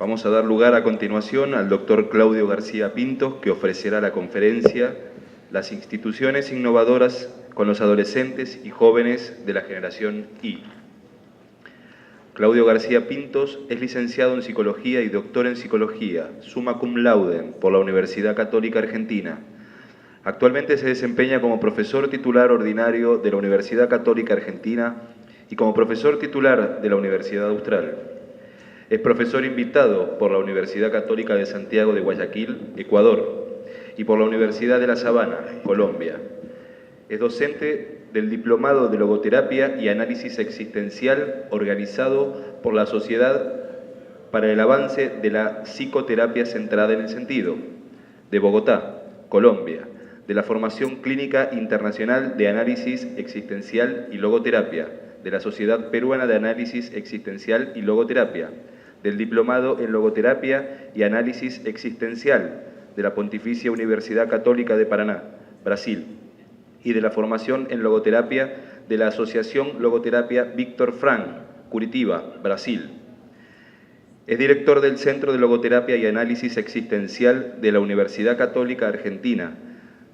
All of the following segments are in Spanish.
Vamos a dar lugar a continuación al doctor Claudio García Pintos, que ofrecerá la conferencia Las instituciones innovadoras con los adolescentes y jóvenes de la generación Y. Claudio García Pintos es licenciado en Psicología y doctor en Psicología, summa cum laude, por la Universidad Católica Argentina. Actualmente se desempeña como profesor titular ordinario de la Universidad Católica Argentina y como profesor titular de la Universidad Austral. Es profesor invitado por la Universidad Católica de Santiago de Guayaquil, Ecuador, y por la Universidad de La Sabana, Colombia. Es docente del Diplomado de Logoterapia y Análisis Existencial organizado por la Sociedad para el Avance de la Psicoterapia Centrada en el Sentido, de Bogotá, Colombia, de la Formación Clínica Internacional de Análisis Existencial y Logoterapia, de la Sociedad Peruana de Análisis Existencial y Logoterapia, del Diplomado en Logoterapia y Análisis Existencial de la Pontificia Universidad Católica de Paraná, Brasil, y de la formación en logoterapia de la Asociación Logoterapia Víctor Frank, Curitiba, Brasil. Es director del Centro de Logoterapia y Análisis Existencial de la Universidad Católica Argentina,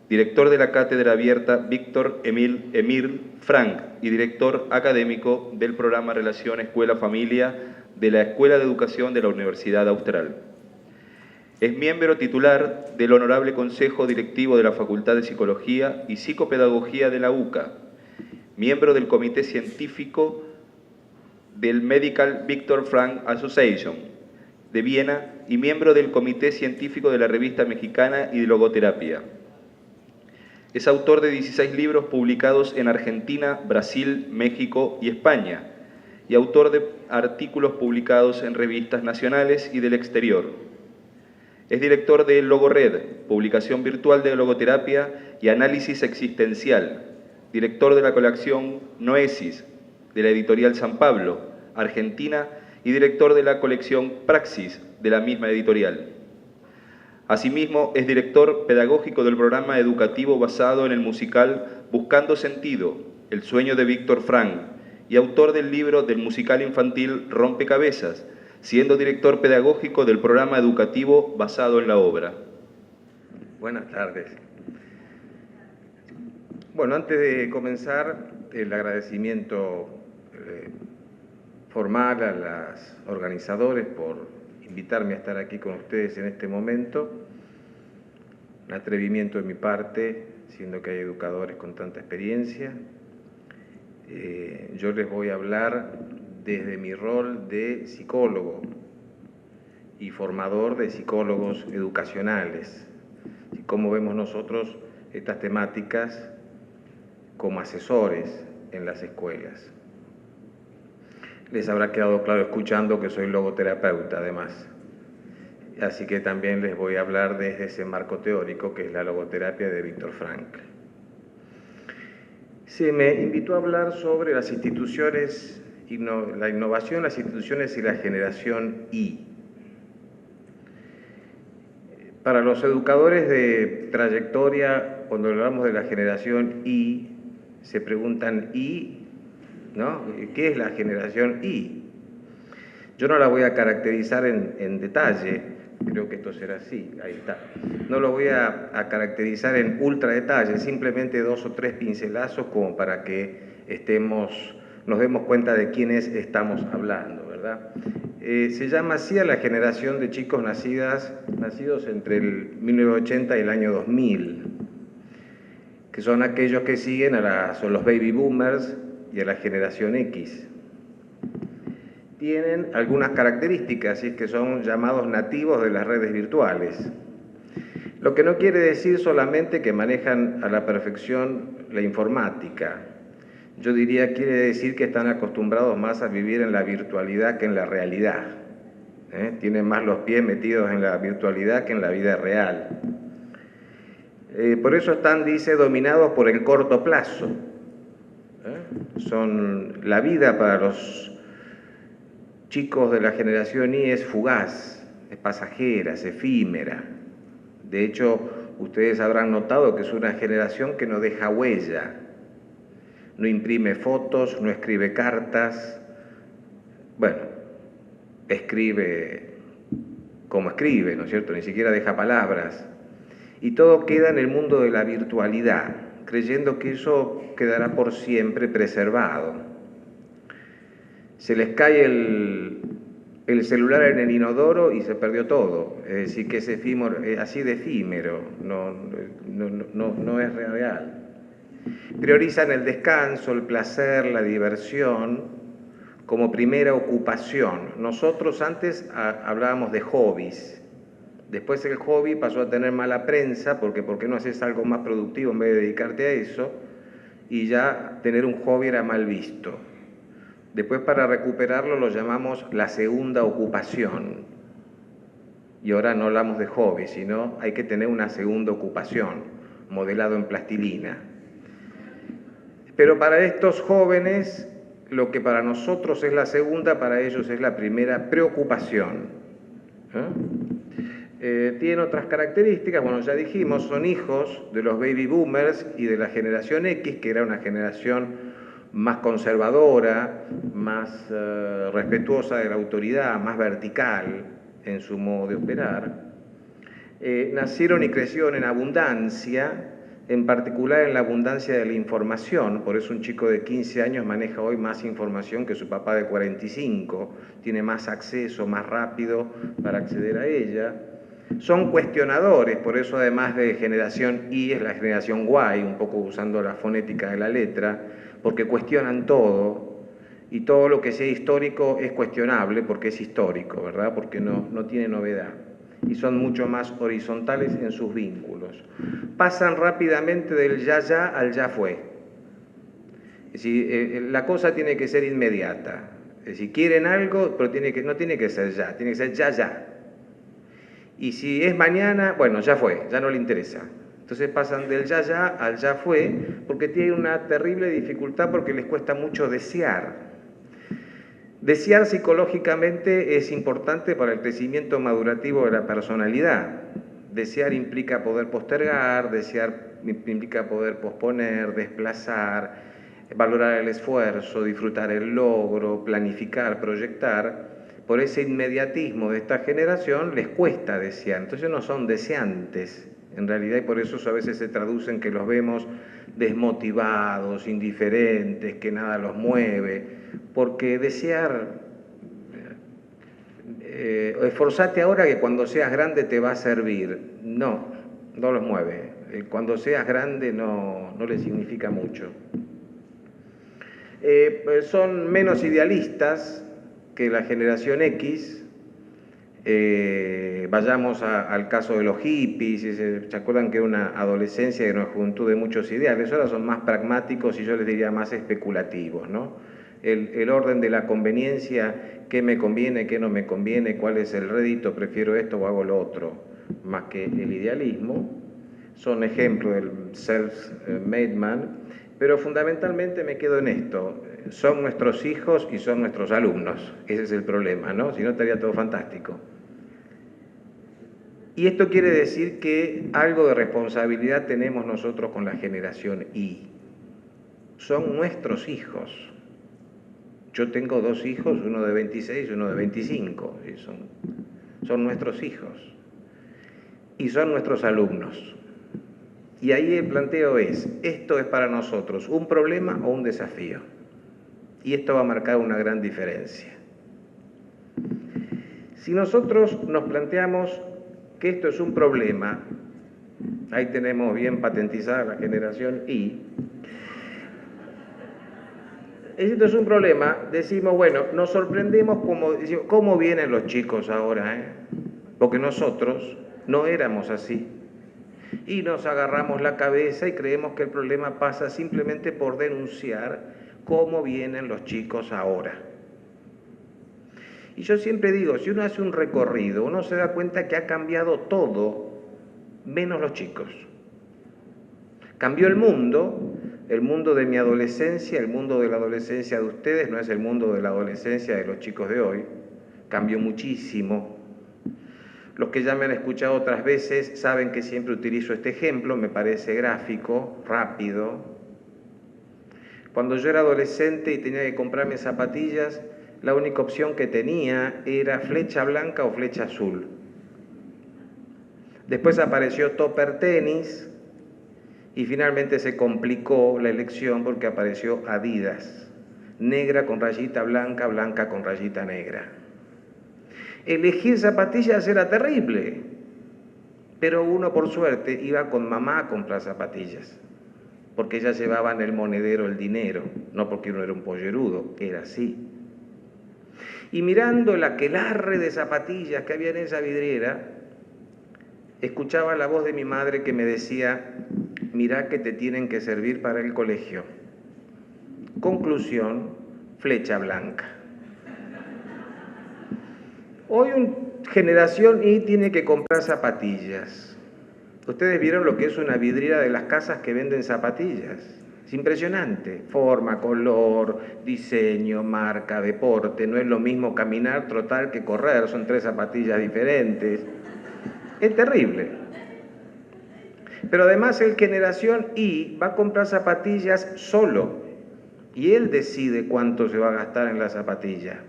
director de la Cátedra Abierta Víctor Emil Frank y director académico del programa Relación Escuela-Familia de la Escuela de Educación de la Universidad Austral. Es miembro titular del Honorable Consejo Directivo de la Facultad de Psicología y Psicopedagogía de la UCA, miembro del Comité Científico del Medical Víctor Frank Association de Viena y miembro del Comité Científico de la Revista Mexicana y de Logoterapia. Es autor de 16 libros publicados en Argentina, Brasil, México y España, y autor de artículos publicados en revistas nacionales y del exterior. Es director de LogoRed, publicación virtual de logoterapia y análisis existencial, director de la colección Noesis, de la editorial San Pablo, Argentina, y director de la colección Praxis, de la misma editorial. Asimismo, es director pedagógico del programa educativo basado en el musical Buscando Sentido, El sueño de Víctor Frank, y autor del libro del musical infantil Rompecabezas, siendo director pedagógico del programa educativo basado en la obra. Buenas tardes. Bueno, antes de comenzar, el agradecimiento formal a los organizadores por invitarme a estar aquí con ustedes en este momento. Un atrevimiento de mi parte, siendo que hay educadores con tanta experiencia. Yo les voy a hablar desde mi rol de psicólogo y formador de psicólogos educacionales, y cómo vemos nosotros estas temáticas como asesores en las escuelas. Les habrá quedado claro escuchando que soy logoterapeuta además, así que también les voy a hablar desde ese marco teórico que es la logoterapia de Víctor Frank. Se me invitó a hablar sobre las instituciones, la innovación, las instituciones y la generación Y. Para los educadores de trayectoria, cuando hablamos de la generación Y, se preguntan ¿Y? ¿No? ¿Qué es la generación Y? Yo no la voy a caracterizar en detalle, creo que esto será así, ahí está. No lo voy a caracterizar en ultra detalle, simplemente 2 o 3 pincelazos como para que nos demos cuenta de quiénes estamos hablando, ¿verdad? Se llama así a la generación de chicos nacidos entre el 1980 y el año 2000, que son aquellos que siguen son los baby boomers y a la generación X. Tienen algunas características, y es que son llamados nativos de las redes virtuales. Lo que no quiere decir solamente que manejan a la perfección la informática. Yo diría, quiere decir que están acostumbrados más a vivir en la virtualidad que en la realidad. Tienen más los pies metidos en la virtualidad que en la vida real. Por eso están, dice, dominados por el corto plazo. La vida para los chicos de la generación Y es fugaz, es pasajera, es efímera. De hecho, ustedes habrán notado que es una generación que no deja huella, no imprime fotos, no escribe cartas, bueno, escribe cómo escribe, ¿no es cierto? Ni siquiera deja palabras. Y todo queda en el mundo de la virtualidad, creyendo que eso quedará por siempre preservado. Se les cae el celular en el inodoro y se perdió todo. Es decir, que es efímero, así de efímero, no es real. Priorizan el descanso, el placer, la diversión como primera ocupación. Nosotros antes hablábamos de hobbies. Después el hobby pasó a tener mala prensa porque ¿por qué no haces algo más productivo en vez de dedicarte a eso? Y ya tener un hobby era mal visto. Después para recuperarlo lo llamamos la segunda ocupación. Y ahora no hablamos de hobby, sino hay que tener una segunda ocupación, modelado en plastilina. Pero para estos jóvenes, lo que para nosotros es la segunda, para ellos es la primera preocupación. Tienen otras características, bueno, ya dijimos, son hijos de los baby boomers y de la generación X, que era una generación más conservadora, más respetuosa de la autoridad, más vertical en su modo de operar. Nacieron y crecieron en abundancia, en particular en la abundancia de la información, por eso un chico de 15 años maneja hoy más información que su papá de 45, tiene más acceso, más rápido para acceder a ella. Son cuestionadores, por eso además de generación Y es la generación Y, un poco usando la fonética de la letra, porque cuestionan todo, y todo lo que sea histórico es cuestionable porque es histórico, ¿verdad? Porque no tiene novedad. Y son mucho más horizontales en sus vínculos. Pasan rápidamente del ya al ya fue. Es decir, la cosa tiene que ser inmediata. Es decir, quieren algo, pero no tiene que ser ya, tiene que ser ya. Y si es mañana, bueno, ya fue, ya no le interesa. Entonces pasan del ya al ya fue, porque tienen una terrible dificultad porque les cuesta mucho desear. Desear psicológicamente es importante para el crecimiento madurativo de la personalidad. Desear implica poder postergar, desear implica poder posponer, desplazar, valorar el esfuerzo, disfrutar el logro, planificar, proyectar. Por ese inmediatismo de esta generación les cuesta desear, entonces no son deseantes en realidad, y por eso a veces se traduce en que los vemos desmotivados, indiferentes, que nada los mueve, porque desear, esforzate ahora que cuando seas grande te va a servir, no los mueve, cuando seas grande no les significa mucho. Son menos idealistas que la generación X. Vayamos al caso de los hippies, ¿se acuerdan que era una adolescencia y una juventud de muchos ideales? Ahora son más pragmáticos y yo les diría más especulativos, ¿no? El orden de la conveniencia, qué me conviene, qué no me conviene, cuál es el rédito, prefiero esto o hago lo otro, más que el idealismo. Son ejemplos del self-made man, pero fundamentalmente me quedo en esto. Son nuestros hijos y son nuestros alumnos. Ese es el problema, ¿no? Si no, estaría todo fantástico. Y esto quiere decir que algo de responsabilidad tenemos nosotros con la generación Y. Son nuestros hijos. Yo tengo 2 hijos, uno de 26 y uno de 25. Son nuestros hijos. Y son nuestros alumnos. Y ahí el planteo es, ¿esto es para nosotros un problema o un desafío? Y esto va a marcar una gran diferencia. Si nosotros nos planteamos que esto es un problema, ahí tenemos bien patentizada la generación Y, esto es un problema, decimos, bueno, nos sorprendemos cómo vienen los chicos ahora, porque nosotros no éramos así. Y nos agarramos la cabeza y creemos que el problema pasa simplemente por denunciar cómo vienen los chicos ahora. Y yo siempre digo, si uno hace un recorrido, uno se da cuenta que ha cambiado todo, menos los chicos. Cambió el mundo de mi adolescencia, el mundo de la adolescencia de ustedes, no es el mundo de la adolescencia de los chicos de hoy, cambió muchísimo. Los que ya me han escuchado otras veces saben que siempre utilizo este ejemplo, me parece gráfico, rápido. Cuando yo era adolescente y tenía que comprarme zapatillas, la única opción que tenía era flecha blanca o flecha azul. Después apareció Topper Tenis y finalmente se complicó la elección porque apareció Adidas, negra con rayita blanca, blanca con rayita negra. Elegir zapatillas era terrible, pero uno por suerte iba con mamá a comprar zapatillas, porque ella llevaba en el monedero el dinero, no porque uno era un pollerudo, era así. Y mirando el aquelarre de zapatillas que había en esa vidriera, escuchaba la voz de mi madre que me decía: mirá que te tienen que servir para el colegio. Conclusión: flecha blanca. Hoy generación Y tiene que comprar zapatillas. Ustedes vieron lo que es una vidriera de las casas que venden zapatillas. Es impresionante. Forma, color, diseño, marca, deporte. No es lo mismo caminar, trotar que correr. Son 3 zapatillas diferentes. Es terrible. Pero además el generación Y va a comprar zapatillas solo. Y él decide cuánto se va a gastar en la zapatilla.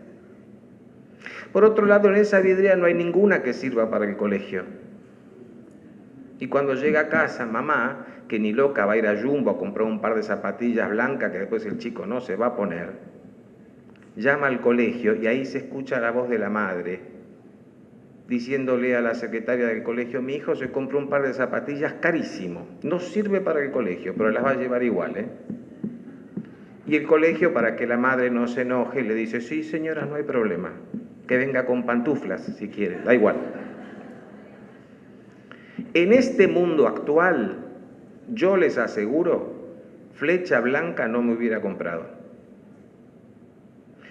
Por otro lado, en esa vidriera no hay ninguna que sirva para el colegio. Y cuando llega a casa, mamá, que ni loca va a ir a Jumbo a comprar un par de zapatillas blancas que después el chico no se va a poner, llama al colegio y ahí se escucha la voz de la madre diciéndole a la secretaria del colegio: mi hijo se compró un par de zapatillas carísimo, no sirve para el colegio, pero las va a llevar igual, ¿eh? Y el colegio, para que la madre no se enoje, le dice: sí, señora, no hay problema, que venga con pantuflas si quiere, da igual. En este mundo actual, yo les aseguro, flecha blanca no me hubiera comprado.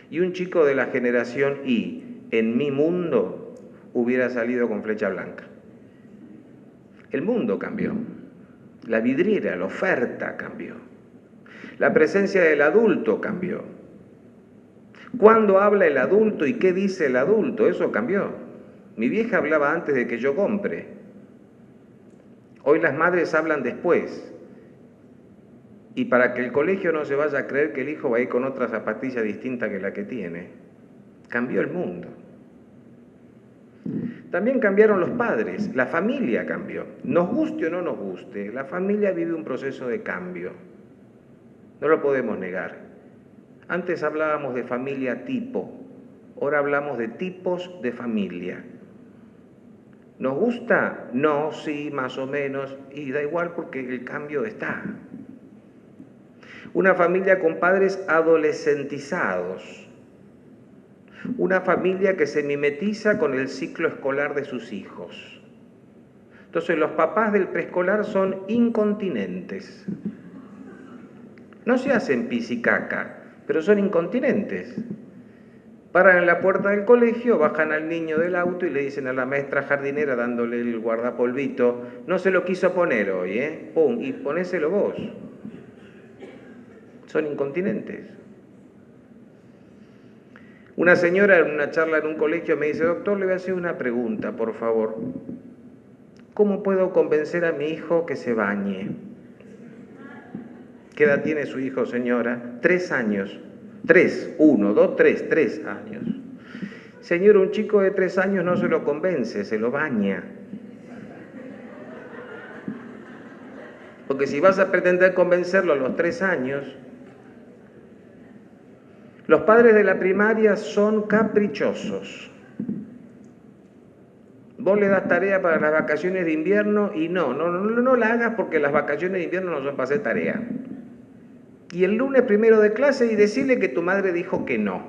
Y un chico de la generación Y, en mi mundo, hubiera salido con flecha blanca. El mundo cambió. La vidriera, la oferta cambió. La presencia del adulto cambió. ¿Cuándo habla el adulto y qué dice el adulto? Eso cambió. Mi vieja hablaba antes de que yo compre. Hoy las madres hablan después. Y para que el colegio no se vaya a creer que el hijo va a ir con otra zapatilla distinta que la que tiene, cambió el mundo. También cambiaron los padres, la familia cambió. Nos guste o no nos guste, la familia vive un proceso de cambio. No lo podemos negar. Antes hablábamos de familia tipo, ahora hablamos de tipos de familia. ¿Nos gusta? No, sí, más o menos, y da igual porque el cambio está. Una familia con padres adolescentizados. Una familia que se mimetiza con el ciclo escolar de sus hijos. Entonces los papás del preescolar son incontinentes. No se hacen pis y caca, pero son incontinentes. Paran en la puerta del colegio, bajan al niño del auto y le dicen a la maestra jardinera, dándole el guardapolvito: no se lo quiso poner hoy, ¿eh? ¡Pum! Y ponéselo vos. Son incontinentes. Una señora en una charla en un colegio me dice: doctor, le voy a hacer una pregunta, por favor. ¿Cómo puedo convencer a mi hijo que se bañe? ¿Qué edad tiene su hijo, señora? 3 años. 3, 1, 2, 3, 3 años. Señor, un chico de 3 años no se lo convence, se lo baña. Porque si vas a pretender convencerlo a los 3 años... Los padres de la primaria son caprichosos. Vos le das tarea para las vacaciones de invierno y no la hagas porque las vacaciones de invierno no son para hacer tarea. Y el lunes primero de clase y decirle que tu madre dijo que no.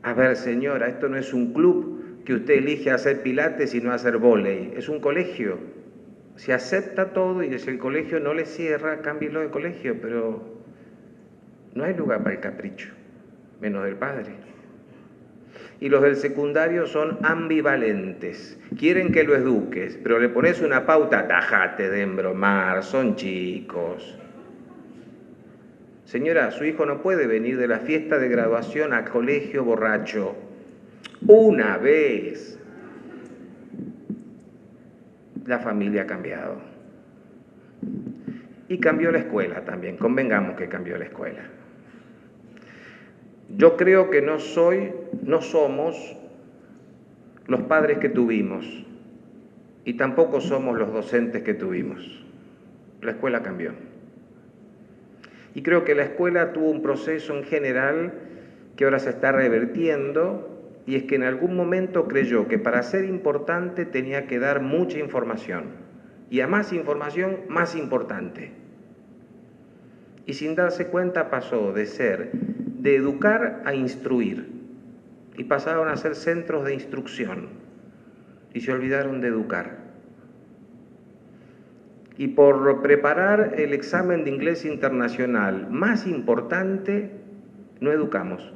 A ver, señora, esto no es un club que usted elige hacer pilates y no hacer vóley. Es un colegio. Se acepta todo y si el colegio no le cierra, cámbielo de colegio, pero no hay lugar para el capricho, menos del padre. Y los del secundario son ambivalentes. Quieren que lo eduques, pero le pones una pauta: tajate de embromar, son chicos. Señora, su hijo no puede venir de la fiesta de graduación al colegio borracho. Una vez. La familia ha cambiado. Y cambió la escuela también, convengamos que cambió la escuela. Yo creo que no somos los padres que tuvimos. y tampoco somos los docentes que tuvimos. La escuela cambió. Y creo que la escuela tuvo un proceso en general que ahora se está revertiendo, y es que en algún momento creyó que para ser importante tenía que dar mucha información, y a más información, más importante. Y sin darse cuenta pasó de educar a instruir, y pasaron a ser centros de instrucción, y se olvidaron de educar. Y por preparar el examen de inglés internacional más importante, no educamos.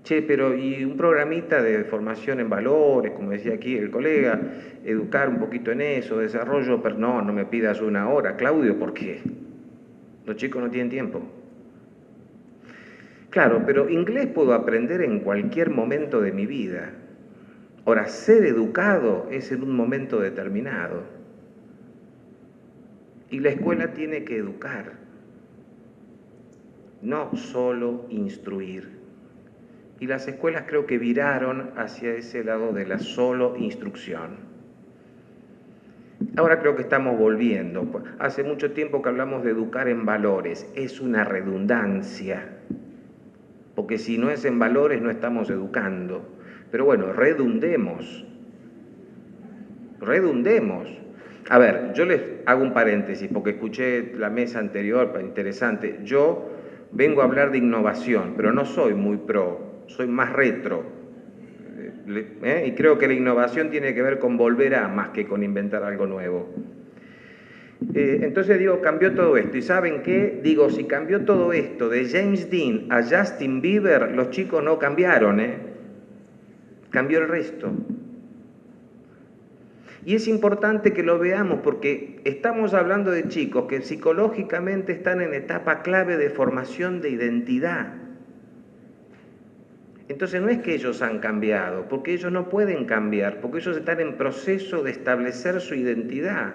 Che, pero y un programita de formación en valores, como decía aquí el colega, educar un poquito en eso, desarrollo, pero no me pidas una hora, Claudio, ¿por qué? Los chicos no tienen tiempo. Claro, pero inglés puedo aprender en cualquier momento de mi vida. Ahora, ser educado es en un momento determinado. Y la escuela tiene que educar, no solo instruir. Y las escuelas creo que viraron hacia ese lado de la solo instrucción. Ahora creo que estamos volviendo. Hace mucho tiempo que hablamos de educar en valores. Es una redundancia, porque si no es en valores no estamos educando. Pero bueno, redundemos. A ver, yo les hago un paréntesis, porque escuché la mesa anterior, interesante. Yo vengo a hablar de innovación, pero no soy muy pro, soy más retro. Y creo que la innovación tiene que ver con volver a, más que con inventar algo nuevo. Entonces digo, cambió todo esto. ¿Y saben qué? Digo, si cambió todo esto de James Dean a Justin Bieber, los chicos no cambiaron, cambió el resto. Y es importante que lo veamos porque estamos hablando de chicos que psicológicamente están en etapa clave de formación de identidad. Entonces no es que ellos han cambiado, porque ellos no pueden cambiar, porque ellos están en proceso de establecer su identidad.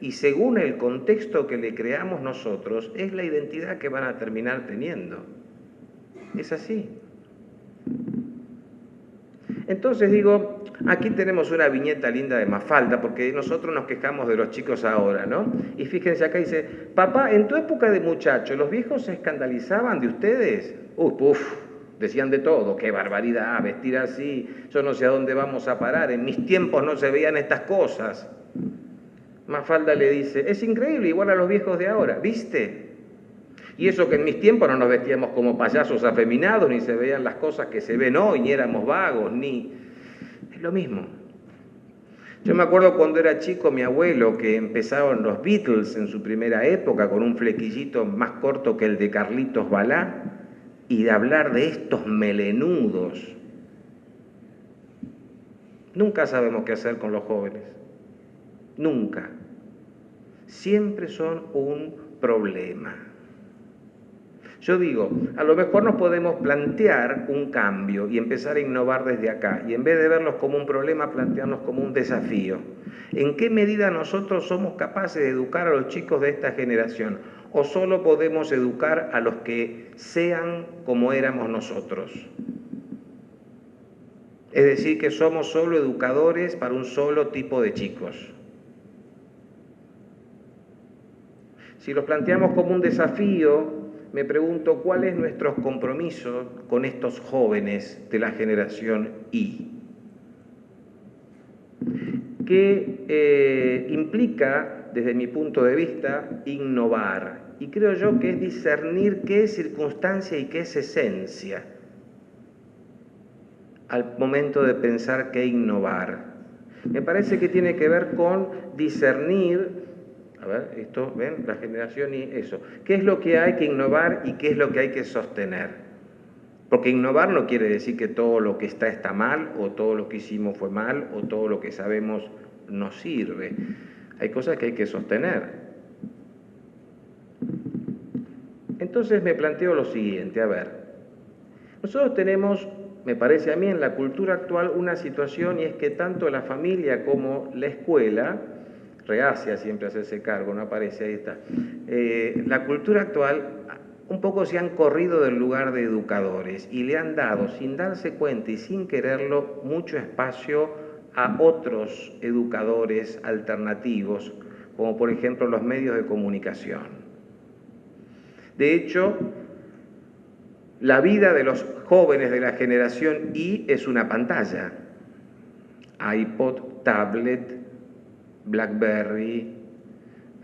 Y según el contexto que le creamos nosotros, es la identidad que van a terminar teniendo. Es así. Entonces digo, aquí tenemos una viñeta linda de Mafalda, porque nosotros nos quejamos de los chicos ahora, ¿no? Y fíjense acá dice, papá, en tu época de muchacho, ¿los viejos se escandalizaban de ustedes? Decían de todo, qué barbaridad, vestir así, yo no sé a dónde vamos a parar, en mis tiempos no se veían estas cosas. Mafalda le dice, es increíble, igual a los viejos de ahora, ¿viste? Y eso que en mis tiempos no nos vestíamos como payasos afeminados, ni se veían las cosas que se ven hoy, ni éramos vagos, ni... Es lo mismo. Yo me acuerdo cuando era chico, mi abuelo, que empezaron los Beatles en su primera época, con un flequillito más corto que el de Carlitos Balá, y de hablar de estos melenudos. Nunca sabemos qué hacer con los jóvenes. Nunca. Siempre son un problema. Yo digo, a lo mejor nos podemos plantear un cambio y empezar a innovar desde acá, y en vez de verlos como un problema, plantearnos como un desafío. ¿En qué medida nosotros somos capaces de educar a los chicos de esta generación? ¿O solo podemos educar a los que sean como éramos nosotros? Es decir, que somos solo educadores para un solo tipo de chicos. Si los planteamos como un desafío, me pregunto cuál es nuestro compromiso con estos jóvenes de la generación Y. ¿Qué implica, desde mi punto de vista, innovar? Y creo yo que es discernir qué es circunstancia y qué es esencia al momento de pensar qué innovar. Me parece que tiene que ver con discernir, a ver, esto, ¿ven? La generación y eso. ¿Qué es lo que hay que innovar y qué es lo que hay que sostener? Porque innovar no quiere decir que todo lo que está mal, o todo lo que hicimos fue mal, o todo lo que sabemos no sirve. Hay cosas que hay que sostener. Entonces me planteo lo siguiente, a ver, nosotros tenemos, me parece a mí, en la cultura actual una situación, y es que tanto la familia como la escuela, reacia siempre a hacerse cargo, no aparece, ahí está, la cultura actual un poco se han corrido del lugar de educadores y le han dado, sin darse cuenta y sin quererlo, mucho espacio a otros educadores alternativos, como por ejemplo los medios de comunicación. De hecho, la vida de los jóvenes de la generación Y es una pantalla. iPod, tablet, BlackBerry,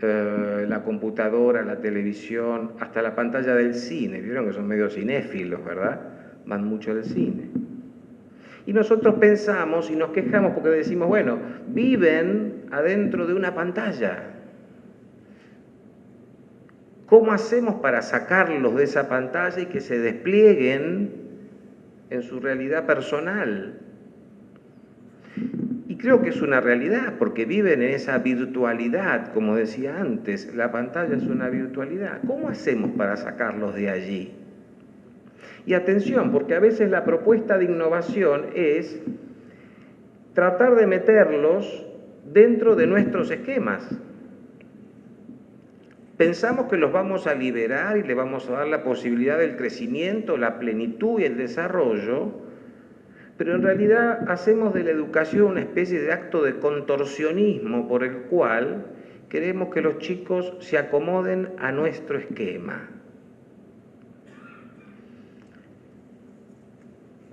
la computadora, la televisión, hasta la pantalla del cine. Vieron que son medio cinéfilos, ¿verdad? Van mucho al cine. Y nosotros pensamos y nos quejamos porque decimos, bueno, viven adentro de una pantalla. ¿Cómo hacemos para sacarlos de esa pantalla y que se desplieguen en su realidad personal? Y creo que es una realidad, porque viven en esa virtualidad, como decía antes, la pantalla es una virtualidad. ¿Cómo hacemos para sacarlos de allí? Y atención, porque a veces la propuesta de innovación es tratar de meterlos dentro de nuestros esquemas. Pensamos que los vamos a liberar y le vamos a dar la posibilidad del crecimiento, la plenitud y el desarrollo, pero en realidad hacemos de la educación una especie de acto de contorsionismo por el cual queremos que los chicos se acomoden a nuestro esquema.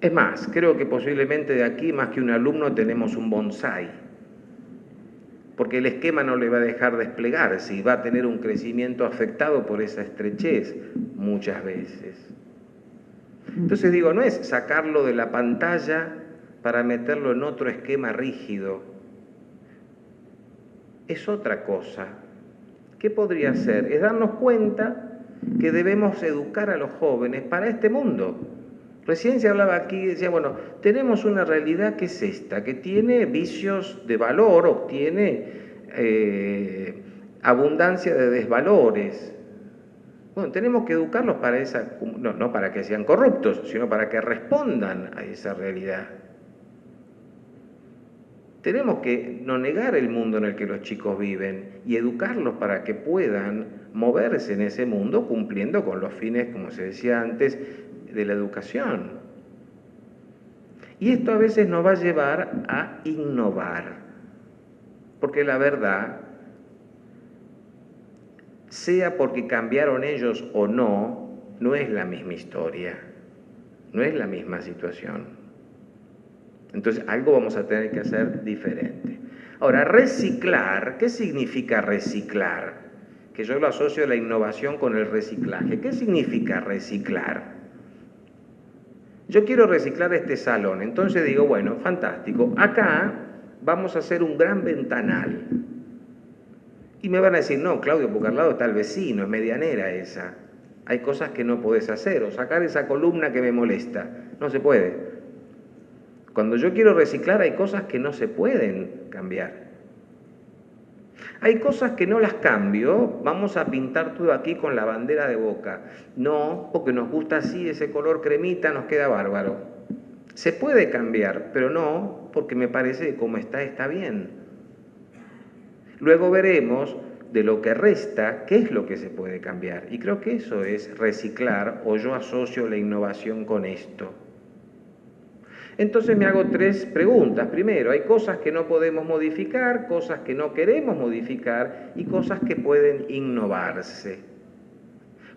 Es más, creo que posiblemente de aquí, más que un alumno, tenemos un bonsái, porque el esquema no le va a dejar desplegarse y va a tener un crecimiento afectado por esa estrechez muchas veces. Entonces digo, no es sacarlo de la pantalla para meterlo en otro esquema rígido, es otra cosa. ¿Qué podría ser? Es darnos cuenta que debemos educar a los jóvenes para este mundo. Recién se hablaba aquí, decía, bueno, tenemos una realidad que es esta, que tiene vicios de valor o tiene abundancia de desvalores. Bueno, tenemos que educarlos para esa, no para que sean corruptos, sino para que respondan a esa realidad. Tenemos que no negar el mundo en el que los chicos viven y educarlos para que puedan moverse en ese mundo cumpliendo con los fines, como se decía antes, de la educación. Y esto a veces nos va a llevar a innovar, porque la verdad, sea porque cambiaron ellos o no, no es la misma historia, no es la misma situación. Entonces algo vamos a tener que hacer diferente. Ahora, reciclar, ¿qué significa reciclar? Que yo lo asocio a la innovación con el reciclaje. ¿Qué significa reciclar? Yo quiero reciclar este salón, entonces digo, bueno, fantástico, acá vamos a hacer un gran ventanal. Y me van a decir, no, Claudio, porque al lado está el vecino, es medianera esa. Hay cosas que no podés hacer, o sacar esa columna que me molesta. No se puede. Cuando yo quiero reciclar hay cosas que no se pueden cambiar. Hay cosas que no las cambio, vamos a pintar todo aquí con la bandera de Boca. No, porque nos gusta así, ese color cremita nos queda bárbaro. Se puede cambiar, pero no, porque me parece que como está bien. Luego veremos de lo que resta, qué es lo que se puede cambiar. Y creo que eso es reciclar, o yo asocio la innovación con esto. Entonces me hago tres preguntas. Primero, hay cosas que no podemos modificar, cosas que no queremos modificar y cosas que pueden innovarse.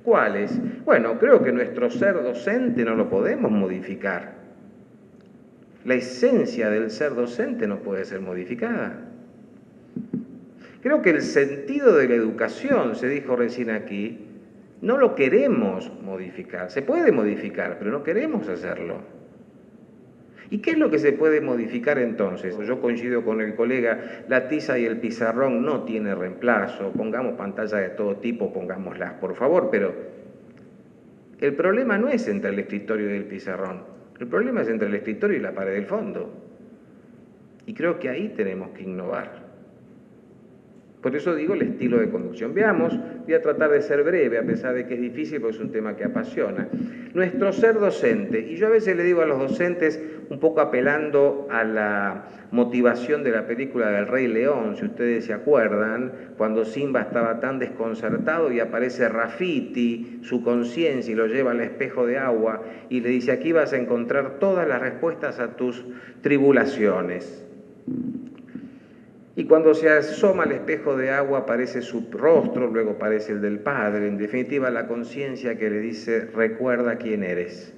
¿Cuáles? Bueno, creo que nuestro ser docente no lo podemos modificar. La esencia del ser docente no puede ser modificada. Creo que el sentido de la educación, se dijo recién aquí, no lo queremos modificar. Se puede modificar, pero no queremos hacerlo. ¿Y qué es lo que se puede modificar entonces? Yo coincido con el colega, la tiza y el pizarrón no tiene reemplazo, pongamos pantallas de todo tipo, pongámoslas, por favor, pero el problema no es entre el escritorio y el pizarrón, el problema es entre el escritorio y la pared del fondo. Y creo que ahí tenemos que innovar. Por eso digo el estilo de conducción. Veamos, voy a tratar de ser breve, a pesar de que es difícil, porque es un tema que apasiona. Nuestro ser docente, y yo a veces le digo a los docentes, un poco apelando a la motivación de la película del Rey León, si ustedes se acuerdan, cuando Simba estaba tan desconcertado y aparece Rafiki, su conciencia, y lo lleva al espejo de agua, y le dice, aquí vas a encontrar todas las respuestas a tus tribulaciones. Y cuando se asoma al espejo de agua aparece su rostro, luego aparece el del Padre, en definitiva la conciencia que le dice, recuerda quién eres.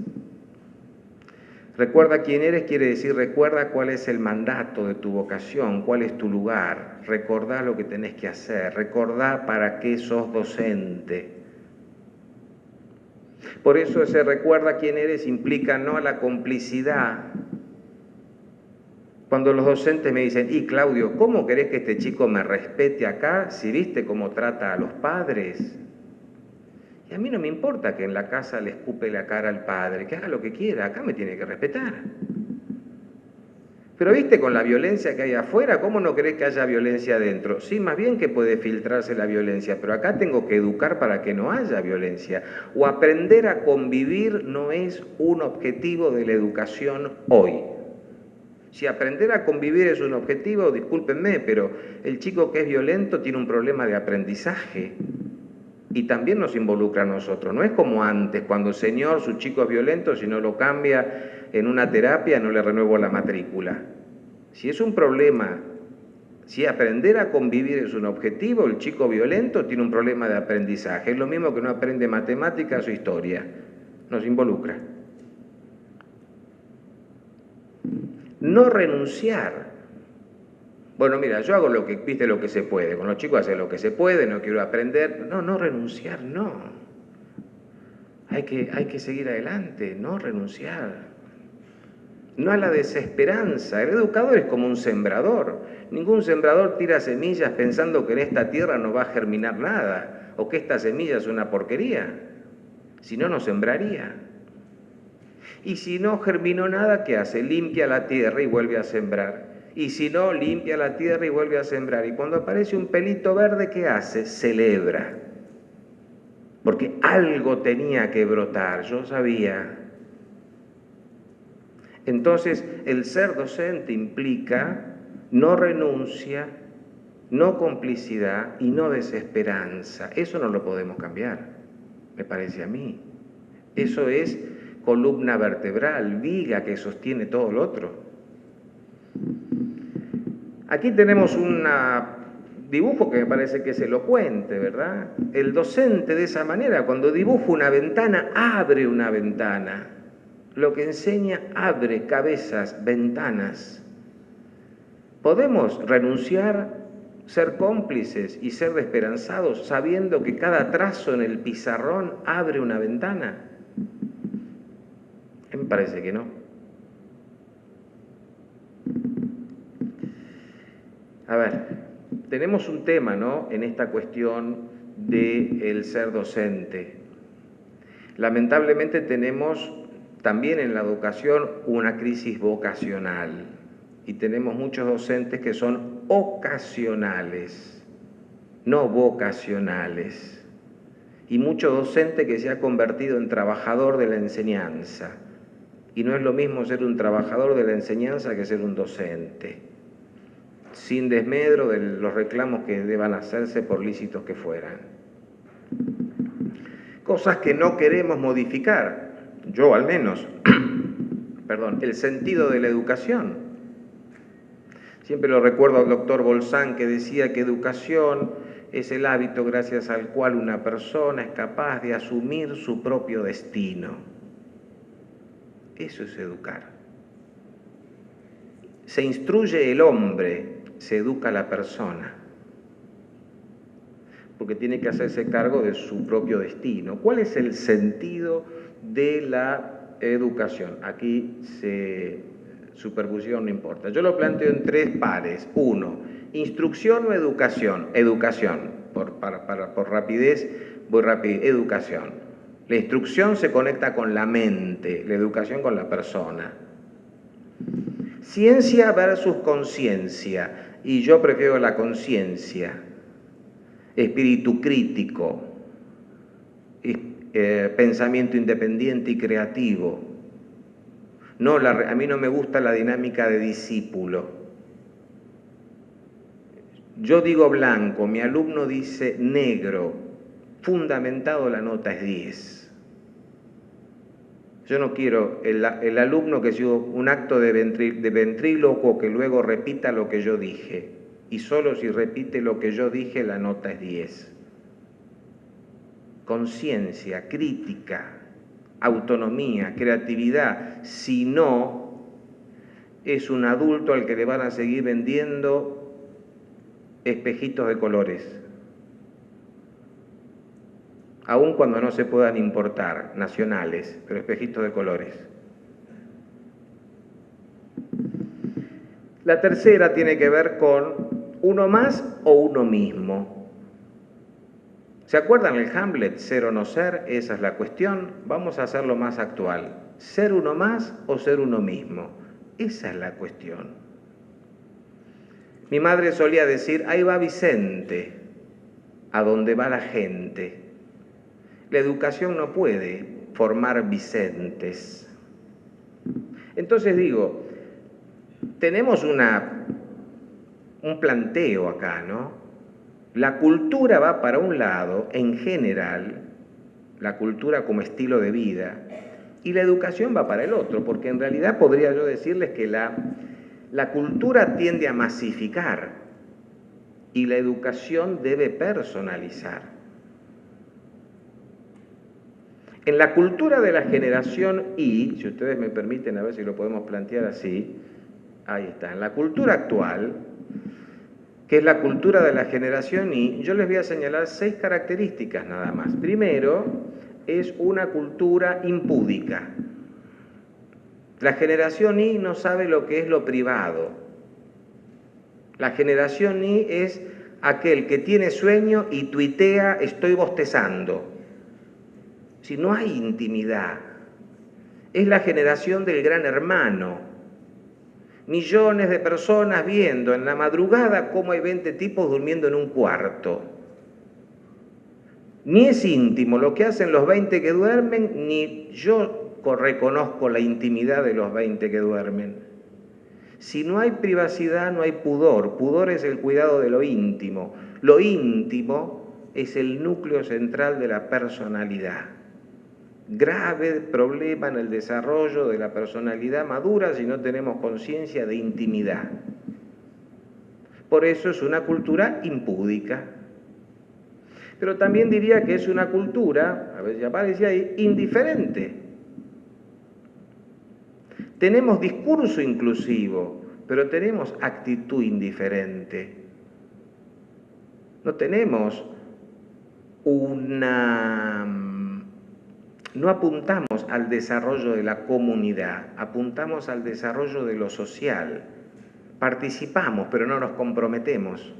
Recuerda quién eres quiere decir, recuerda cuál es el mandato de tu vocación, cuál es tu lugar, recordá lo que tenés que hacer, recordá para qué sos docente. Por eso ese recuerda quién eres implica no a la complicidad. Cuando los docentes me dicen, y Claudio, ¿cómo querés que este chico me respete acá si viste cómo trata a los padres? Y a mí no me importa que en la casa le escupe la cara al padre, que haga lo que quiera, acá me tiene que respetar. Pero viste con la violencia que hay afuera, ¿cómo no querés que haya violencia adentro? Sí, más bien que puede filtrarse la violencia, pero acá tengo que educar para que no haya violencia. O aprender a convivir no es un objetivo de la educación hoy. Si aprender a convivir es un objetivo, discúlpenme, pero el chico que es violento tiene un problema de aprendizaje y también nos involucra a nosotros. No es como antes, cuando el señor, su chico es violento, si no lo cambia en una terapia no le renuevo la matrícula. Si es un problema, si aprender a convivir es un objetivo, el chico violento tiene un problema de aprendizaje. Es lo mismo que no aprende matemáticas o historia, nos involucra. No renunciar. Bueno, mira, yo hago lo que se puede. Con los chicos hace lo que se puede, no quiero aprender. No renunciar, no. Hay que seguir adelante, no renunciar. No a la desesperanza. El educador es como un sembrador. Ningún sembrador tira semillas pensando que en esta tierra no va a germinar nada o que esta semilla es una porquería. Si no, no sembraría. Y si no germinó nada, ¿qué hace? Limpia la tierra y vuelve a sembrar. Y si no, limpia la tierra y vuelve a sembrar. Y cuando aparece un pelito verde, ¿qué hace? Celebra. Porque algo tenía que brotar, yo sabía. Entonces, el ser docente implica no renuncia, no complicidad y no desesperanza. Eso no lo podemos cambiar, me parece a mí. Eso es columna vertebral, viga que sostiene todo lo otro. Aquí tenemos un dibujo que me parece que es elocuente, ¿verdad? El docente de esa manera, cuando dibuja una ventana, abre una ventana. Lo que enseña abre cabezas, ventanas. Podemos renunciar, ser cómplices y ser desesperanzados sabiendo que cada trazo en el pizarrón abre una ventana. Me parece que no. A ver, tenemos un tema, ¿no?, en esta cuestión del ser docente. Lamentablemente tenemos también en la educación una crisis vocacional y tenemos muchos docentes que son ocasionales, no vocacionales, y mucho docente que se ha convertido en trabajador de la enseñanza. Y no es lo mismo ser un trabajador de la enseñanza que ser un docente, sin desmedro de los reclamos que deban hacerse por lícitos que fueran. Cosas que no queremos modificar, yo al menos, perdón, el sentido de la educación. Siempre lo recuerdo al doctor Bolzán, que decía que educación es el hábito gracias al cual una persona es capaz de asumir su propio destino. Eso es educar. Se instruye el hombre, se educa la persona, porque tiene que hacerse cargo de su propio destino. ¿Cuál es el sentido de la educación? Aquí superposición no importa. Yo lo planteo en tres pares. Uno, instrucción o educación. Educación. Por rapidez, voy rápido. Educación. La instrucción se conecta con la mente, la educación con la persona. Ciencia versus conciencia, y yo prefiero la conciencia. Espíritu crítico, pensamiento independiente y creativo. No, a mí no me gusta la dinámica de discípulo. Yo digo blanco, mi alumno dice negro, fundamentado la nota es 10. Yo no quiero el alumno que siga un acto de ventrílocuo que luego repita lo que yo dije. Y solo si repite lo que yo dije, la nota es 10. Conciencia, crítica, autonomía, creatividad. Si no, es un adulto al que le van a seguir vendiendo espejitos de colores. Aun cuando no se puedan importar, nacionales, pero espejitos de colores. La tercera tiene que ver con uno más o uno mismo. ¿Se acuerdan el Hamlet, ser o no ser? Esa es la cuestión. Vamos a hacerlo más actual. ¿Ser uno más o ser uno mismo? Esa es la cuestión. Mi madre solía decir, ahí va Vicente, a donde va la gente. La educación no puede formar Vicentes. Entonces digo, tenemos un planteo acá, ¿no? La cultura va para un lado, en general, la cultura como estilo de vida, y la educación va para el otro, porque en realidad podría yo decirles que la cultura tiende a masificar y la educación debe personalizar. En la cultura de la generación Y, si ustedes me permiten, a ver si lo podemos plantear así, ahí está, en la cultura actual, que es la cultura de la generación Y, yo les voy a señalar 6 características nada más. Primero, es una cultura impúdica. La generación Y no sabe lo que es lo privado. La generación Y es aquel que tiene sueño y tuitea, estoy bostezando. Si no hay intimidad, es la generación del gran hermano. Millones de personas viendo en la madrugada cómo hay 20 tipos durmiendo en un cuarto. Ni es íntimo lo que hacen los 20 que duermen, ni yo reconozco la intimidad de los 20 que duermen. Si no hay privacidad, no hay pudor. Pudor es el cuidado de lo íntimo. Lo íntimo es el núcleo central de la personalidad. Grave problema en el desarrollo de la personalidad madura si no tenemos conciencia de intimidad. Por eso es una cultura impúdica. Pero también diría que es una cultura, a ver si aparece ahí, indiferente. Tenemos discurso inclusivo, pero tenemos actitud indiferente. No tenemos no apuntamos al desarrollo de la comunidad, apuntamos al desarrollo de lo social. Participamos, pero no nos comprometemos.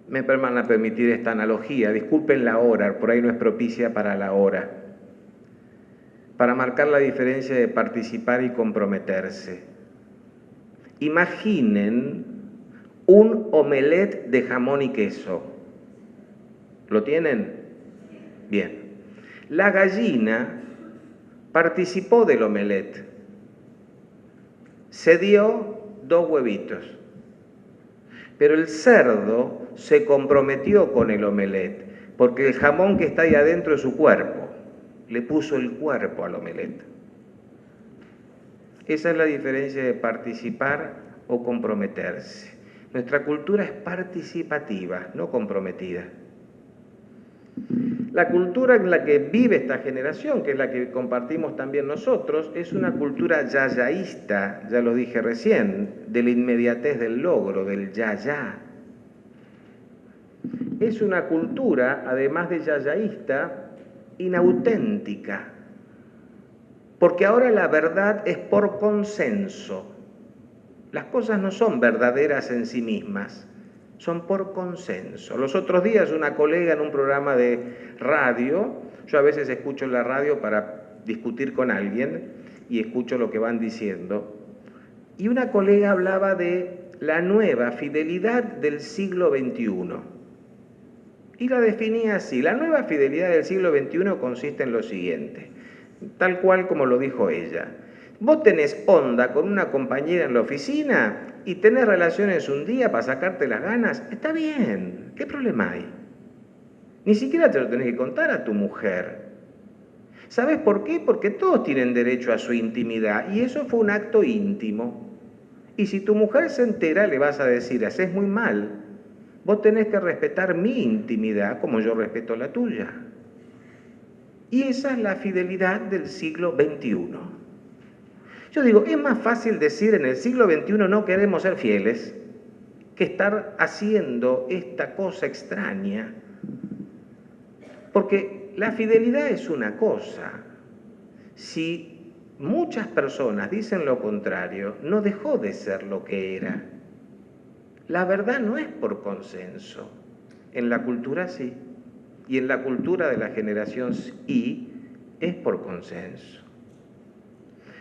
Me van a permitir esta analogía, disculpen la hora, por ahí no es propicia para la hora, para marcar la diferencia de participar y comprometerse. Imaginen un omelette de jamón y queso. ¿Lo tienen? Bien. La gallina participó del omelette. Se dio 2 huevitos. Pero el cerdo se comprometió con el omelette, porque el jamón que está ahí adentro es su cuerpo. Le puso el cuerpo al omelette. Esa es la diferencia de participar o comprometerse. Nuestra cultura es participativa, no comprometida. La cultura en la que vive esta generación, que es la que compartimos también nosotros, es una cultura yayaísta, ya lo dije recién, de la inmediatez del logro, del yayá. Es una cultura, además de yayaísta, inauténtica, porque ahora la verdad es por consenso. Las cosas no son verdaderas en sí mismas, son por consenso. Los otros días una colega en un programa de radio, yo a veces escucho la radio para discutir con alguien y escucho lo que van diciendo, y una colega hablaba de la nueva fidelidad del siglo XXI. Y la definía así: la nueva fidelidad del siglo XXI consiste en lo siguiente, tal cual como lo dijo ella. Vos tenés onda con una compañera en la oficina y tenés relaciones un día para sacarte las ganas, está bien, ¿qué problema hay? Ni siquiera te lo tenés que contar a tu mujer. ¿Sabes por qué? Porque todos tienen derecho a su intimidad y eso fue un acto íntimo. Y si tu mujer se entera, le vas a decir, haces muy mal. Vos tenés que respetar mi intimidad como yo respeto la tuya. Y esa es la fidelidad del siglo XXI. Yo digo, es más fácil decir en el siglo XXI no queremos ser fieles que estar haciendo esta cosa extraña. Porque la fidelidad es una cosa. Si muchas personas dicen lo contrario, no dejó de ser lo que era. La verdad no es por consenso. En la cultura sí. Y en la cultura de la generación Y es por consenso.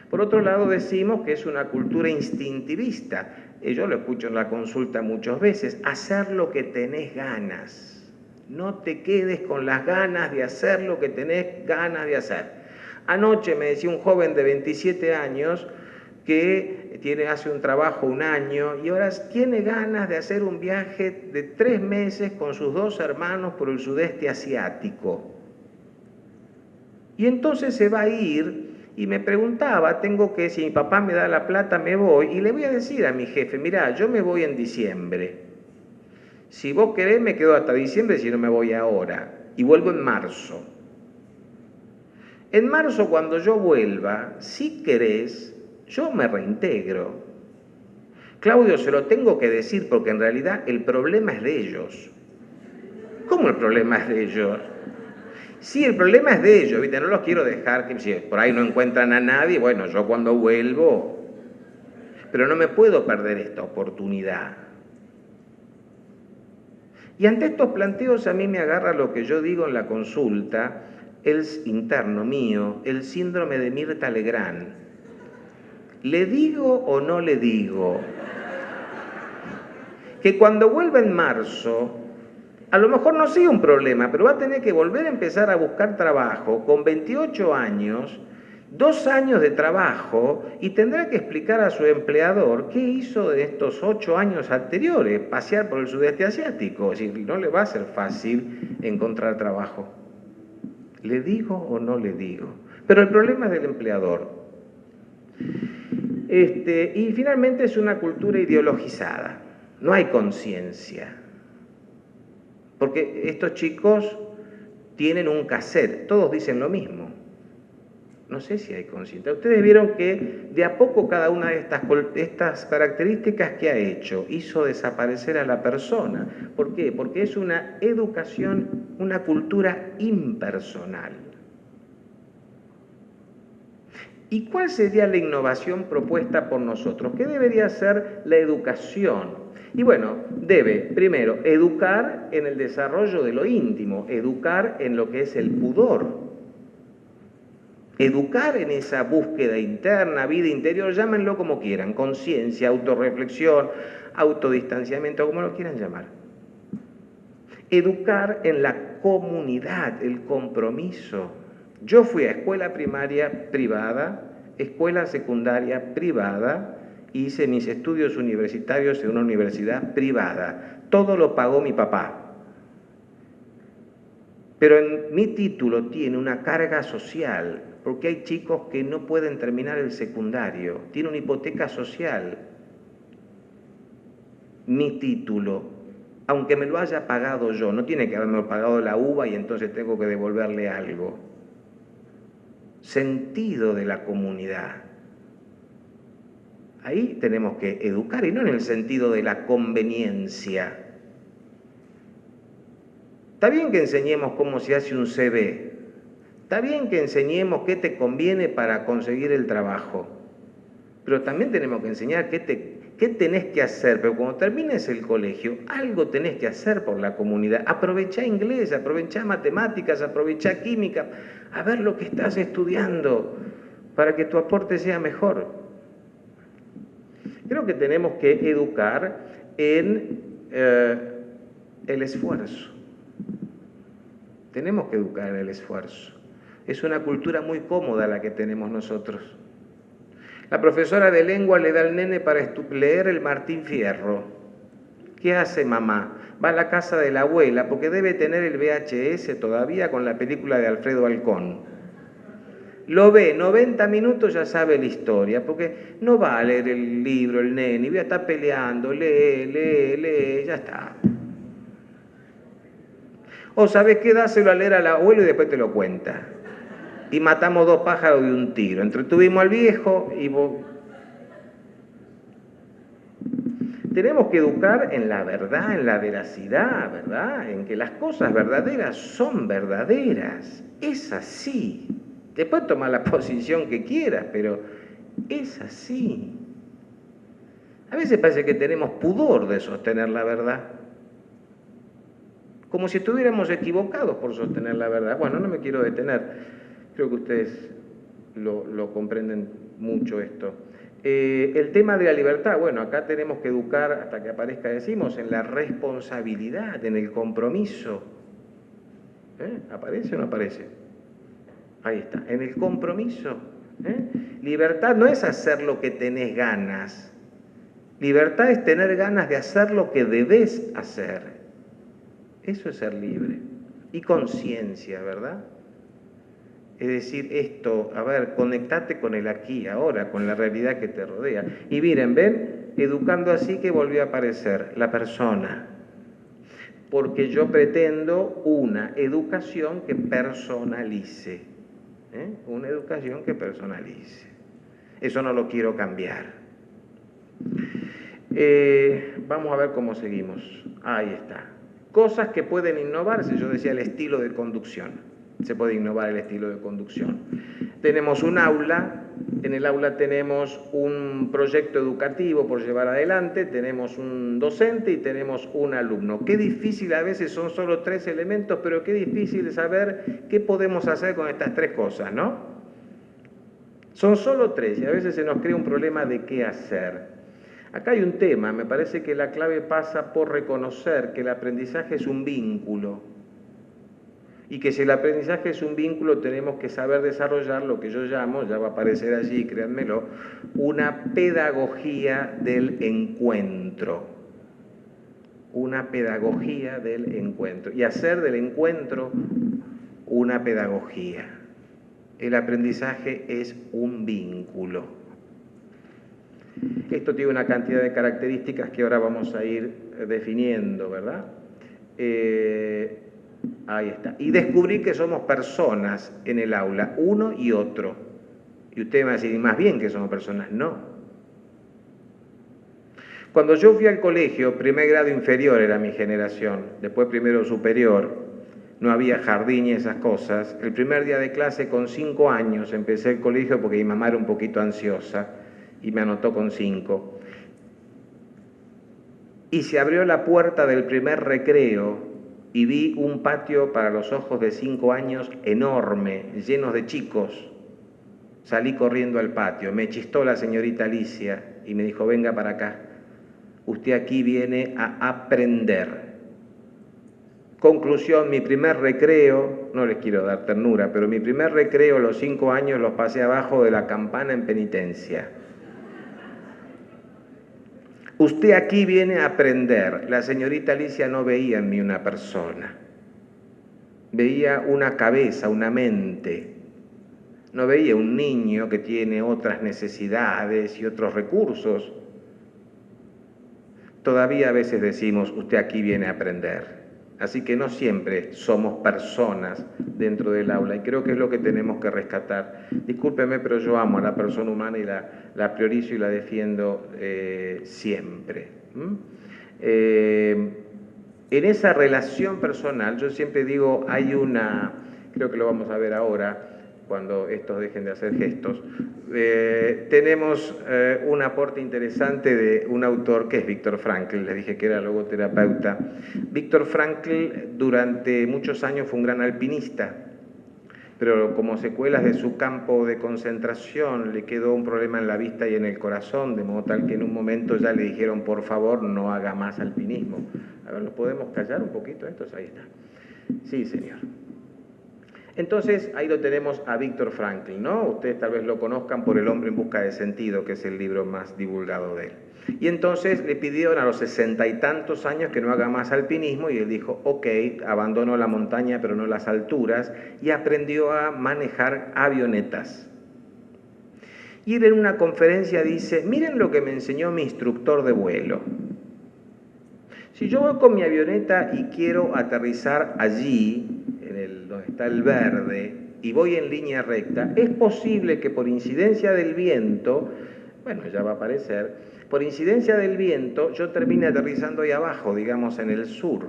Por otro lado decimos que es una cultura instintivista. Yo lo escucho en la consulta muchas veces. Hacer lo que tenés ganas. No te quedes con las ganas de hacer lo que tenés ganas de hacer. Anoche me decía un joven de 27 años que hace un trabajo un año y ahora tiene ganas de hacer un viaje de 3 meses con sus 2 hermanos por el sudeste asiático. Y entonces se va a ir y me preguntaba, si mi papá me da la plata me voy, y le voy a decir a mi jefe, mirá, yo me voy en diciembre. Si vos querés me quedo hasta diciembre si no me voy ahora. Y vuelvo en marzo. En marzo cuando yo vuelva, si querés, yo me reintegro. Claudio, se lo tengo que decir porque en realidad el problema es de ellos. ¿Cómo el problema es de ellos? Sí, el problema es de ellos, ¿viste? No los quiero dejar, que si por ahí no encuentran a nadie, bueno, yo cuando vuelvo, pero no me puedo perder esta oportunidad. Y ante estos planteos a mí me agarra lo que yo digo en la consulta, el interno mío, el síndrome de Mirta Legrand. ¿Le digo o no le digo? Que cuando vuelva en marzo, a lo mejor no sea un problema, pero va a tener que volver a empezar a buscar trabajo con 28 años, 2 años de trabajo, y tendrá que explicar a su empleador qué hizo de estos 8 años anteriores, pasear por el sudeste asiático. Es decir, no le va a ser fácil encontrar trabajo. ¿Le digo o no le digo? Pero el problema es del empleador. Y finalmente es una cultura ideologizada. No hay conciencia. Porque estos chicos tienen un cassette, todos dicen lo mismo. No sé si hay conciencia. Ustedes vieron que de a poco cada una de estas características que ha hecho hizo desaparecer a la persona. ¿Por qué? Porque es una educación, una cultura impersonal. ¿Y cuál sería la innovación propuesta por nosotros? ¿Qué debería ser la educación? Y bueno, debe, primero, educar en el desarrollo de lo íntimo, educar en lo que es el pudor, educar en esa búsqueda interna, vida interior, llámenlo como quieran, conciencia, autorreflexión, autodistanciamiento, como lo quieran llamar. Educar en la comunidad, el compromiso. Yo fui a escuela primaria privada, escuela secundaria privada, hice mis estudios universitarios en una universidad privada. Todo lo pagó mi papá. Pero en mi título tiene una carga social, porque hay chicos que no pueden terminar el secundario. Tiene una hipoteca social. Mi título, aunque me lo haya pagado yo, no tiene que haberme pagado la uva y entonces tengo que devolverle algo. Sentido de la comunidad. Ahí tenemos que educar y no en el sentido de la conveniencia. Está bien que enseñemos cómo se hace un CV. Está bien que enseñemos qué te conviene para conseguir el trabajo. Pero también tenemos que enseñar qué tenés que hacer. Pero cuando termines el colegio, algo tenés que hacer por la comunidad. Aprovechá inglés, aprovechá matemáticas, aprovechá química. A ver lo que estás estudiando para que tu aporte sea mejor. Creo que tenemos que educar en el esfuerzo. Tenemos que educar en el esfuerzo. Es una cultura muy cómoda la que tenemos nosotros. La profesora de lengua le da al nene para leer el Martín Fierro. ¿Qué hace mamá? Va a la casa de la abuela porque debe tener el VHS todavía con la película de Alfredo Alcón. Lo ve 90 minutos, ya sabe la historia, porque no va a leer el libro, el nene, y va a estar peleando, lee, ya está. O ¿sabes qué? Dáselo a leer al abuelo y después te lo cuenta. Y matamos 2 pájaros de un tiro. Entretuvimos al viejo y vos... Tenemos que educar en la verdad, en la veracidad, ¿verdad? En que las cosas verdaderas son verdaderas. Es así. Te puedes tomar la posición que quieras, pero es así. A veces parece que tenemos pudor de sostener la verdad. Como si estuviéramos equivocados por sostener la verdad. Bueno, no me quiero detener. Creo que ustedes lo comprenden mucho esto. El tema de la libertad, bueno, acá tenemos que educar, hasta que aparezca, decimos, en la responsabilidad, en el compromiso. ¿Aparece o no aparece? Ahí está, en el compromiso. Libertad no es hacer lo que tenés ganas. Libertad es tener ganas de hacer lo que debés hacer. Eso es ser libre. Y conciencia, ¿verdad? Es decir, esto, a ver, conectate con el aquí, ahora, con la realidad que te rodea. Y miren, ven, educando así que volvió a aparecer la persona. Porque yo pretendo una educación que personalice. Una educación que personalice. Eso no lo quiero cambiar. Vamos a ver cómo seguimos. Ahí está. Cosas que pueden innovarse. Yo decía el estilo de conducción. Se puede innovar el estilo de conducción. Tenemos un aula, en el aula tenemos un proyecto educativo por llevar adelante, tenemos un docente y tenemos un alumno. Qué difícil, a veces son solo 3 elementos, pero qué difícil saber qué podemos hacer con estas 3 cosas, ¿no? Son solo 3 y a veces se nos crea un problema de qué hacer. Acá hay un tema, me parece que la clave pasa por reconocer que el aprendizaje es un vínculo. Y que si el aprendizaje es un vínculo, tenemos que saber desarrollar lo que yo llamo, ya va a aparecer allí, créanmelo, una pedagogía del encuentro. Una pedagogía del encuentro. Y hacer del encuentro una pedagogía. El aprendizaje es un vínculo. Esto tiene una cantidad de características que ahora vamos a ir definiendo, ¿verdad? Ahí está. Y descubrí que somos personas en el aula, uno y otro. Y usted me va a decir, más bien que somos personas. No. Cuando yo fui al colegio, primer grado inferior era mi generación, después primero superior, no había jardín y esas cosas. El primer día de clase con 5 años empecé el colegio porque mi mamá era un poquito ansiosa y me anotó con 5. Y se abrió la puerta del primer recreo y vi un patio para los ojos de 5 años enorme, lleno de chicos. Salí corriendo al patio, me chistó la señorita Alicia y me dijo, venga para acá, usted aquí viene a aprender. Conclusión, mi primer recreo, no les quiero dar ternura, pero mi primer recreo a los 5 años los pasé abajo de la campana en penitencia. Usted aquí viene a aprender. La señorita Alicia no veía en mí una persona. Veía una cabeza, una mente. No veía un niño que tiene otras necesidades y otros recursos. Todavía a veces decimos, usted aquí viene a aprender. Así que no siempre somos personas dentro del aula y creo que es lo que tenemos que rescatar. Discúlpeme, pero yo amo a la persona humana y la priorizo y la defiendo siempre. En esa relación personal, yo siempre digo, hay una, creo que lo vamos a ver ahora, cuando estos dejen de hacer gestos, tenemos un aporte interesante de un autor que es Viktor Frankl, les dije que era logoterapeuta. Viktor Frankl durante muchos años fue un gran alpinista, pero como secuelas de su campo de concentración le quedó un problema en la vista y en el corazón, de modo tal que en un momento ya le dijeron, por favor, no haga más alpinismo. A ver, ¿lo podemos callar un poquito estos? Ahí está. Sí, señor. Entonces, ahí lo tenemos a Viktor Frankl, ¿no? Ustedes tal vez lo conozcan por El hombre en busca de sentido, que es el libro más divulgado de él. Y entonces le pidieron a los 60 y tantos años que no haga más alpinismo y él dijo, ok, abandonó la montaña pero no las alturas y aprendió a manejar avionetas. Y él en una conferencia dice, miren lo que me enseñó mi instructor de vuelo. Si yo voy con mi avioneta y quiero aterrizar allí, donde está el verde, y voy en línea recta, es posible que por incidencia del viento, bueno, ya va a aparecer, por incidencia del viento yo termine aterrizando ahí abajo, digamos en el sur.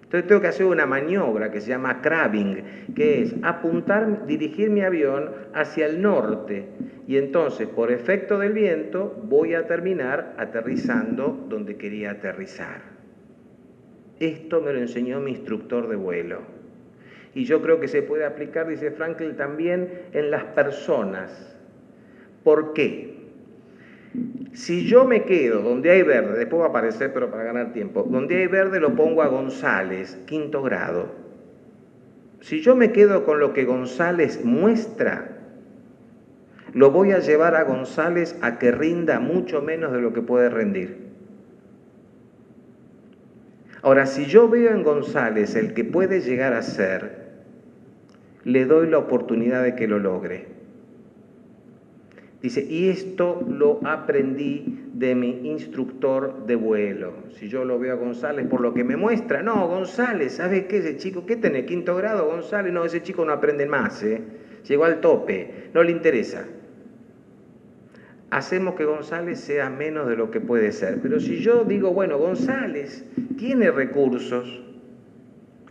Entonces tengo que hacer una maniobra que se llama crabbing, que es apuntar, dirigir mi avión hacia el norte. Y entonces, por efecto del viento, voy a terminar aterrizando donde quería aterrizar. Esto me lo enseñó mi instructor de vuelo. Y yo creo que se puede aplicar, dice Frankl, también en las personas. ¿Por qué? Si yo me quedo donde hay verde, después va a aparecer, pero para ganar tiempo, donde hay verde lo pongo a González, 5º grado. Si yo me quedo con lo que González muestra, lo voy a llevar a González a que rinda mucho menos de lo que puede rendir. Ahora, si yo veo en González el que puede llegar a ser, le doy la oportunidad de que lo logre. Dice, y esto lo aprendí de mi instructor de vuelo. Si yo lo veo a González por lo que me muestra, no, González, ¿sabes qué? Ese chico, ¿qué tenés? 5º grado, González, no, ese chico no aprende más, llegó al tope, no le interesa. Hacemos que González sea menos de lo que puede ser. Pero si yo digo, bueno, González tiene recursos,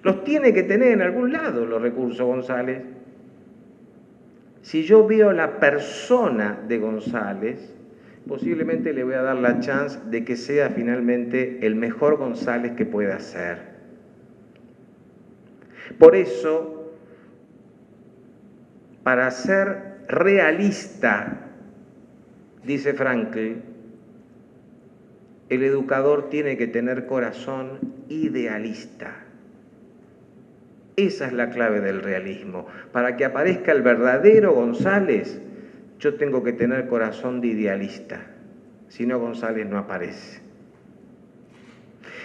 los tiene que tener en algún lado los recursos, González. Si yo veo la persona de González, posiblemente le voy a dar la chance de que sea finalmente el mejor González que pueda ser. Por eso, para ser realista, dice Frankl, el educador tiene que tener corazón idealista. Esa es la clave del realismo. Para que aparezca el verdadero González, yo tengo que tener corazón de idealista. Si no, González no aparece.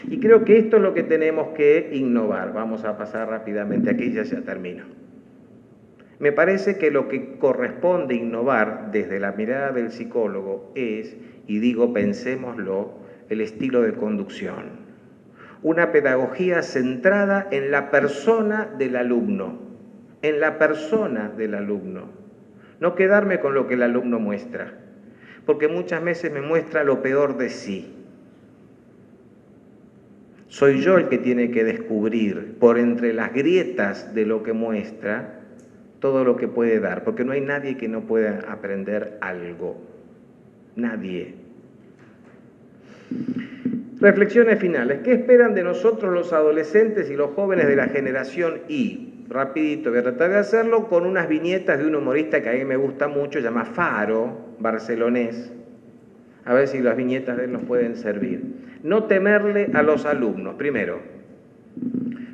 Y creo que esto es lo que tenemos que innovar. Vamos a pasar rápidamente aquí, ya termino. Me parece que lo que corresponde innovar desde la mirada del psicólogo es, y digo pensémoslo, el estilo de conducción. Una pedagogía centrada en la persona del alumno, en la persona del alumno. No quedarme con lo que el alumno muestra, porque muchas veces me muestra lo peor de sí. Soy yo el que tiene que descubrir por entre las grietas de lo que muestra todo lo que puede dar, porque no hay nadie que no pueda aprender algo. Nadie. Reflexiones finales. ¿Qué esperan de nosotros los adolescentes y los jóvenes de la generación Y? Rapidito, voy a tratar de hacerlo con unas viñetas de un humorista que a mí me gusta mucho, se llama Faro, barcelonés. A ver si las viñetas de él nos pueden servir. No temerle a los alumnos. Primero,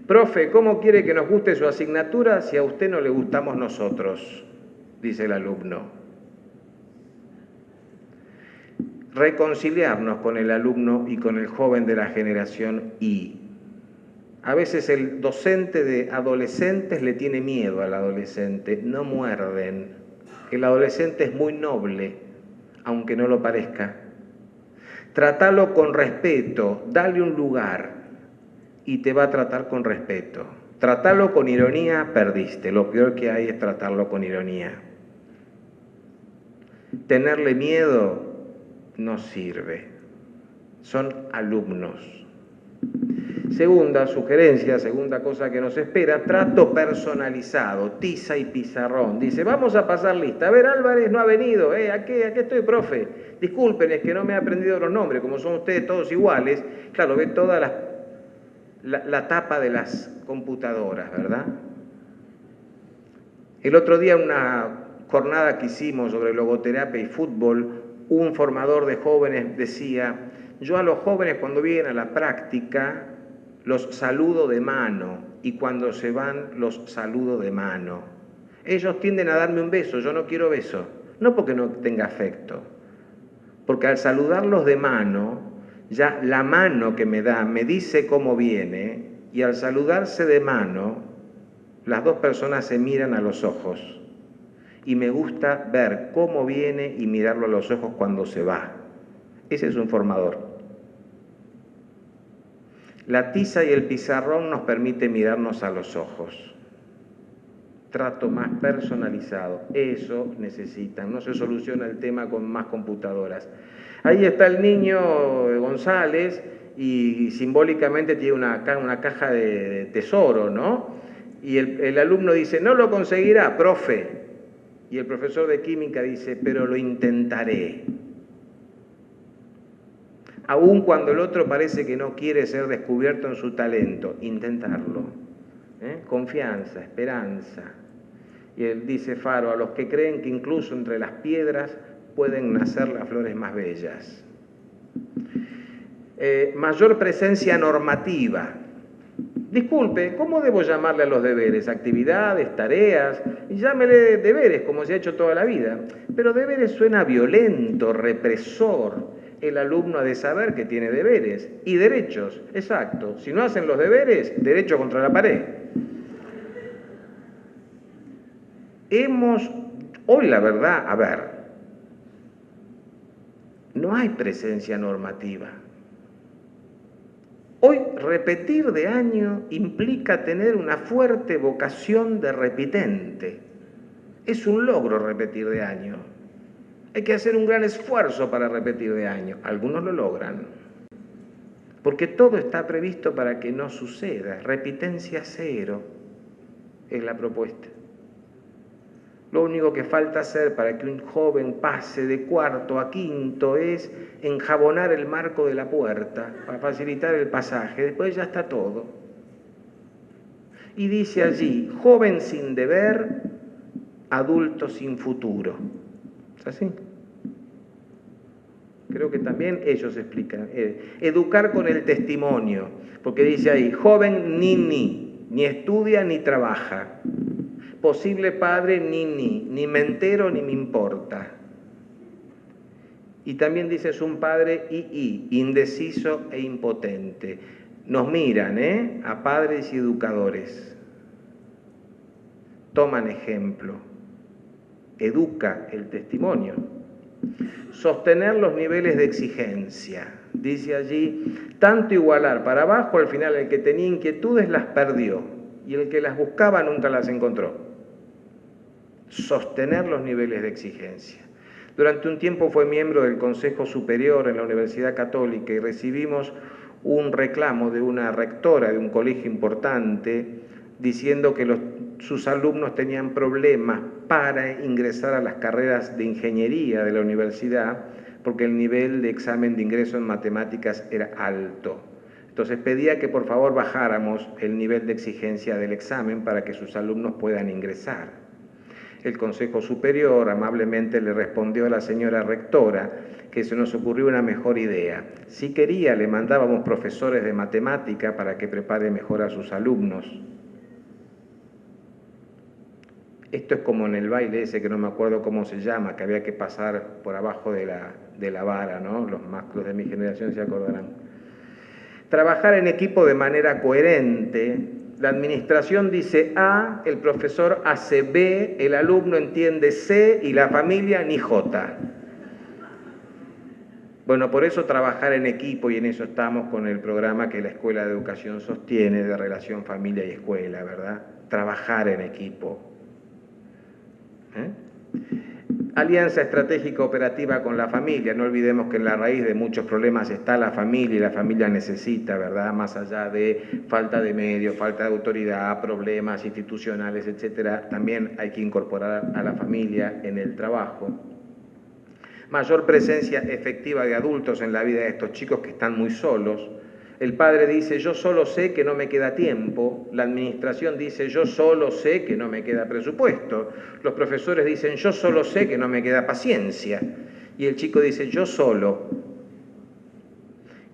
profe, ¿cómo quiere que nos guste su asignatura si a usted no le gustamos nosotros? Dice el alumno. Reconciliarnos con el alumno y con el joven de la generación Y. A veces el docente de adolescentes le tiene miedo al adolescente, no muerden. El adolescente es muy noble, aunque no lo parezca. Trátalo con respeto, dale un lugar y te va a tratar con respeto. Trátalo con ironía, perdiste. Lo peor que hay es tratarlo con ironía. Tenerle miedo no sirve. Son alumnos. Segunda sugerencia, segunda cosa que nos espera, trato personalizado, tiza y pizarrón. Dice, vamos a pasar lista. A ver, Álvarez no ha venido. Aquí estoy, profe. Disculpen, es que no me he aprendido los nombres. Como son ustedes todos iguales, claro, ve toda la tapa de las computadoras, ¿verdad? El otro día, una jornada que hicimos sobre logoterapia y fútbol, un formador de jóvenes decía, yo a los jóvenes cuando vienen a la práctica los saludo de mano y cuando se van los saludo de mano. Ellos tienden a darme un beso, yo no quiero beso, no porque no tenga afecto, porque al saludarlos de mano, ya la mano que me da me dice cómo viene y al saludarse de mano, las dos personas se miran a los ojos y me gusta ver cómo viene y mirarlo a los ojos cuando se va. Ese es un formador. La tiza y el pizarrón nos permite mirarnos a los ojos. Trato más personalizado. Eso necesitan. No se soluciona el tema con más computadoras. Ahí está el niño González y simbólicamente tiene una caja de tesoro, ¿no? Y el alumno dice, no lo conseguirá, profe. Y el profesor de química dice, pero lo intentaré. Aun cuando el otro parece que no quiere ser descubierto en su talento, intentarlo. Confianza, esperanza. Y él dice Faro, a los que creen que incluso entre las piedras pueden nacer las flores más bellas. Mayor presencia normativa. Disculpe, ¿cómo debo llamarle a los deberes? ¿Actividades, tareas? Llámele deberes, como se ha hecho toda la vida. Pero deberes suena violento, represor. El alumno ha de saber que tiene deberes y derechos, exacto. Si no hacen los deberes, derecho contra la pared. Hoy la verdad, a ver, no hay presencia normativa. Hoy repetir de año implica tener una fuerte vocación de repitente. Es un logro repetir de año. Hay que hacer un gran esfuerzo para repetir de año. Algunos lo logran. Porque todo está previsto para que no suceda. Repitencia cero es la propuesta. Lo único que falta hacer para que un joven pase de cuarto a quinto es enjabonar el marco de la puerta para facilitar el pasaje. Después ya está todo. Y dice allí, joven sin deber, adulto sin futuro. ¿Es así? Creo que también ellos explican. Educar con el testimonio, porque dice ahí, joven ni estudia ni trabaja. Posible padre ni me entero ni me importa. Y también dice es un padre indeciso e impotente. Nos miran, a padres y educadores. Toman ejemplo. Educa el testimonio. Sostener los niveles de exigencia. Dice allí, tanto igualar para abajo, al final el que tenía inquietudes las perdió y el que las buscaba nunca las encontró. Sostener los niveles de exigencia. Durante un tiempo fue miembro del Consejo Superior en la Universidad Católica y recibimos un reclamo de una rectora de un colegio importante diciendo que sus alumnos tenían problemas para ingresar a las carreras de ingeniería de la universidad porque el nivel de examen de ingreso en matemáticas era alto. Entonces pedía que por favor bajáramos el nivel de exigencia del examen para que sus alumnos puedan ingresar. El Consejo Superior amablemente le respondió a la señora rectora que se nos ocurrió una mejor idea. Si quería, le mandábamos profesores de matemática para que prepare mejor a sus alumnos. Esto es como en el baile ese que no me acuerdo cómo se llama, que había que pasar por abajo de la vara, ¿no? Los de mi generación se acordarán. Trabajar en equipo de manera coherente. La administración dice A, el profesor hace B, el alumno entiende C y la familia ni J. Bueno, por eso trabajar en equipo, y en eso estamos con el programa que la Escuela de Educación sostiene de relación familia y escuela, ¿verdad? Trabajar en equipo. Alianza estratégica operativa con la familia. No olvidemos que en la raíz de muchos problemas está la familia y la familia necesita, ¿verdad? Más allá de falta de medios, falta de autoridad, problemas institucionales, etcétera, también hay que incorporar a la familia en el trabajo. Mayor presencia efectiva de adultos en la vida de estos chicos que están muy solos. El padre dice, yo solo sé que no me queda tiempo. La administración dice, yo solo sé que no me queda presupuesto. Los profesores dicen, yo solo sé que no me queda paciencia. Y el chico dice, yo solo.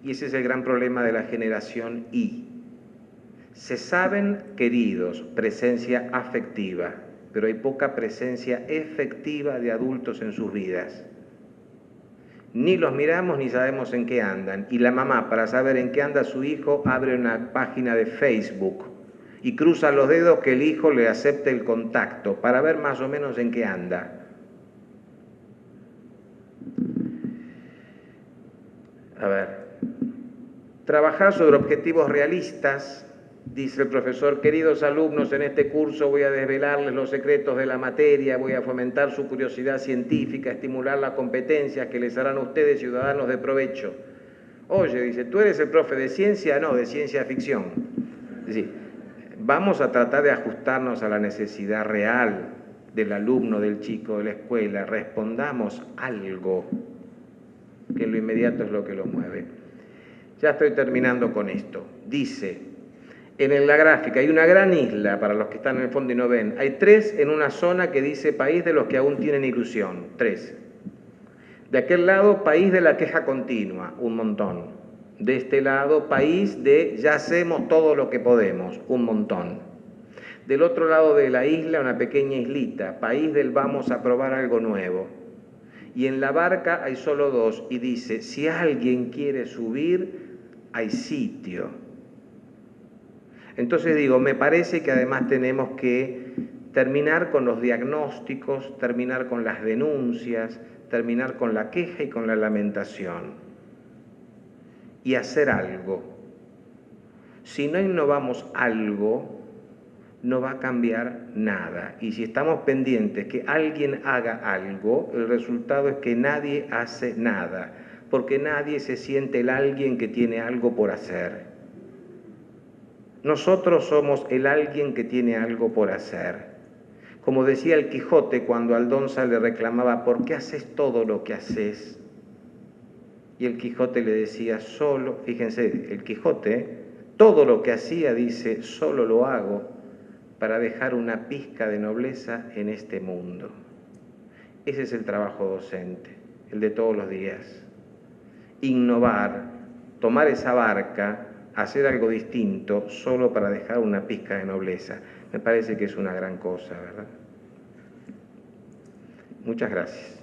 Y ese es el gran problema de la generación Y. Se saben queridos, presencia afectiva, pero hay poca presencia efectiva de adultos en sus vidas. Ni los miramos ni sabemos en qué andan. Y la mamá, para saber en qué anda su hijo, abre una página de Facebook y cruza los dedos que el hijo le acepte el contacto para ver más o menos en qué anda. A ver, trabajar sobre objetivos realistas, dice el profesor. Queridos alumnos, en este curso voy a desvelarles los secretos de la materia, voy a fomentar su curiosidad científica, estimular las competencias que les harán a ustedes ciudadanos de provecho. Oye, dice, ¿tú eres el profe de ciencia? No, de ciencia ficción. Es decir, vamos a tratar de ajustarnos a la necesidad real del alumno, del chico, de la escuela. Respondamos algo, que en lo inmediato es lo que lo mueve. Ya estoy terminando con esto. Dice, en la gráfica hay una gran isla, para los que están en el fondo y no ven. Hay 3 en una zona que dice país de los que aún tienen ilusión. 3. De aquel lado, país de la queja continua, un montón. De este lado, país de ya hacemos todo lo que podemos, un montón. Del otro lado de la isla, una pequeña islita, país del vamos a probar algo nuevo. Y en la barca hay solo 2 y dice, si alguien quiere subir, hay sitio. Entonces digo, me parece que además tenemos que terminar con los diagnósticos, terminar con las denuncias, terminar con la queja y con la lamentación. Y hacer algo. Si no innovamos algo, no va a cambiar nada. Y si estamos pendientes que alguien haga algo, el resultado es que nadie hace nada, porque nadie se siente el alguien que tiene algo por hacer. Nosotros somos el alguien que tiene algo por hacer. Como decía el Quijote cuando Aldonza le reclamaba, ¿por qué haces todo lo que haces? Y el Quijote le decía, solo, fíjense, el Quijote, todo lo que hacía, dice, solo lo hago para dejar una pizca de nobleza en este mundo. Ese es el trabajo docente, el de todos los días. Innovar, tomar esa barca, hacer algo distinto solo para dejar una pizca de nobleza. Me parece que es una gran cosa, ¿verdad? Muchas gracias.